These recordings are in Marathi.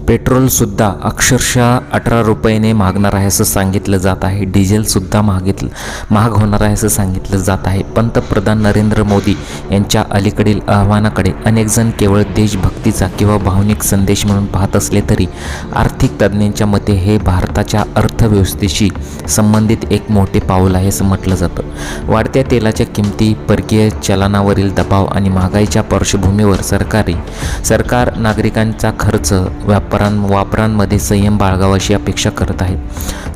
पेट्रोलसुद्धा अक्षरशः 18 रुपयाने मागणार आहे असं सांगितलं जात आहे. डिझेलसुद्धा महाग होणार आहे असं सांगितलं जात आहे. पंतप्रधान नरेंद्र मोदी यांच्या अलीकडील आव्हानाकडे अनेकजण केवळ देशभक्तीचा किंवा भावनिक संदेश म्हणून पाहत असले तरी आर्थिक तज्ज्ञांच्या मते हे भारताच्या अर्थव्यवस्थेशी संबंधित एक मोठे पाऊल आहे असं म्हटलं जातं. वाढत्या तेलाच्या किमती, परकीय चलनावरील दबाव आणि महागाईच्या पार्श्वभूमीवर सरकार नागरिकांचा खर्च वापरांमध्ये संयम बाळगावा अशी अपेक्षा करत आहे.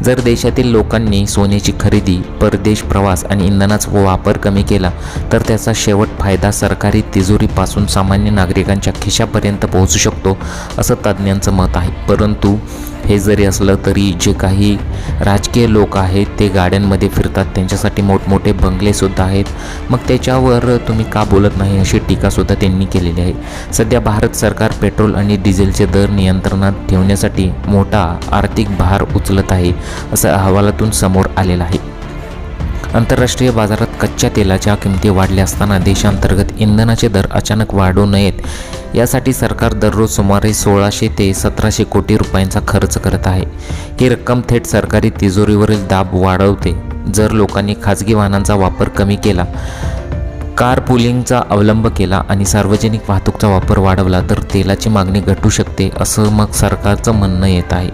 जर देशातील लोकांनी सोन्याची खरेदी, परदेश प्रवास आणि इंधनाचा वापर कमी केला तर त्याचा शेवट फायदा सरकारी तिजोरीपासून सामान्य नागरिकांच्या खिशापर्यंत पोहोचू शकतो असं तज्ज्ञांचं मत आहे. परंतु हे जरी असलं तरी जे काही राजकीय लोक आहेत ते गाड्यांमध्ये फिरतात, त्यांच्यासाठी मोठमोठे बंगलेसुद्धा आहेत, मग त्याच्यावर तुम्ही का बोलत नाही अशी टीकासुद्धा त्यांनी केलेली आहे. सध्या भारत सरकार पेट्रोल आणि डिझेलचे दर नियंत्रणात ठेवण्यासाठी मोठा आर्थिक भार उचलत आहे असं अहवालातून समोर आलेलं आहे. आंतरराष्ट्रीय बाजारात कच्च्या तेलाच्या किमती वाढल्या असताना देशांतर्गत इंधनाचे दर अचानक वाढू नयेत यासाठी सरकार दररोज सुमारे 1600 ते 1700 कोटी रुपयांचा खर्च करत आहे. ही रक्कम थेट सरकारी तिजोरीवरील दाब वाढवते. जर लोकांनी खाजगी वाहनांचा वापर कमी केला, कार पुलिंगचा अवलंब केला आणि सार्वजनिक वाहतूकचा वापर वाढवला तर तेलाची मागणी घटू शकते असं मग सरकारचं म्हणणं येत आहे.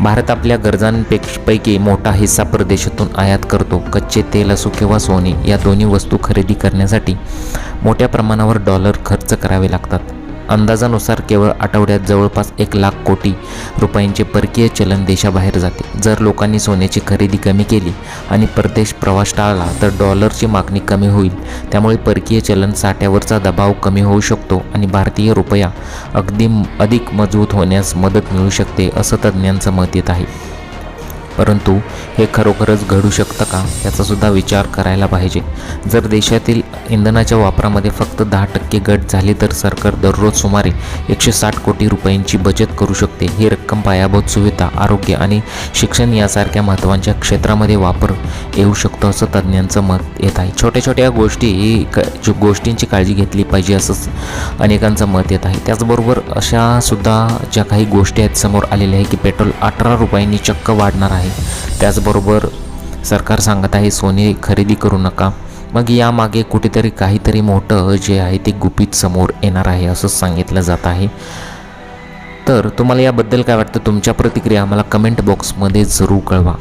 भारत आपल्या गरजांपैकी मोठा हिस्सा परदेशातून आयात करतो. कच्चे तेल असो किंवा सोने या दोन्ही वस्तू खरेदी करण्यासाठी मोठ्या प्रमाणावर डॉलर खर्च करावे लागतात. अंदाजानुसार केवळ आठवड्यात जवळपास 1,00,000 कोटी रुपयांचे परकीय चलन देशाबाहेर जाते. जर लोकांनी सोन्याची खरेदी कमी केली आणि परदेश प्रवास टाळला तर डॉलरची मागणी कमी होईल. त्यामुळे परकीय चलन साठ्यावरचा दबाव कमी होऊ शकतो आणि भारतीय रुपया अधिक मजबूत होण्यास मदत मिळू शकते असं तज्ज्ञांचं मत येत आहे. परंतु हे खरोखरच घडू शकतं का याचासुद्धा विचार करायला पाहिजे. जर देशातील इंधनाच्या वापरामध्ये फक्त 10% घट झाली तर सरकार दररोज सुमारे 160 कोटी रुपयांची बचत करू शकते. ही रक्कम पायाभूत सुविधा, आरोग्य आणि शिक्षण यासारख्या महत्त्वाच्या क्षेत्रामध्ये वापर येऊ शकतो असं तज्ज्ञांचं मत येत आहे. छोट्या छोट्या गोष्टींची काळजी घेतली पाहिजे असं अनेकांचं मत येत आहे. त्याचबरोबर अशासुद्धा ज्या काही गोष्टी आहेत समोर आलेल्या आहे की पेट्रोल 18 रुपयांनी चक्क वाढणार आहे. त्याचबरोबर सरकार सांगत आहे सोने खरेदी करू नका. मग यामागे कुठेतरी काहीतरी मोठं जे आहे ते गुपित समोर येणार आहे असं सांगितलं जात आहे. तर तुम्हाला याबद्दल काय वाटतं? तुमच्या प्रतिक्रिया आम्हाला कमेंट बॉक्समध्ये जरूर कळवा.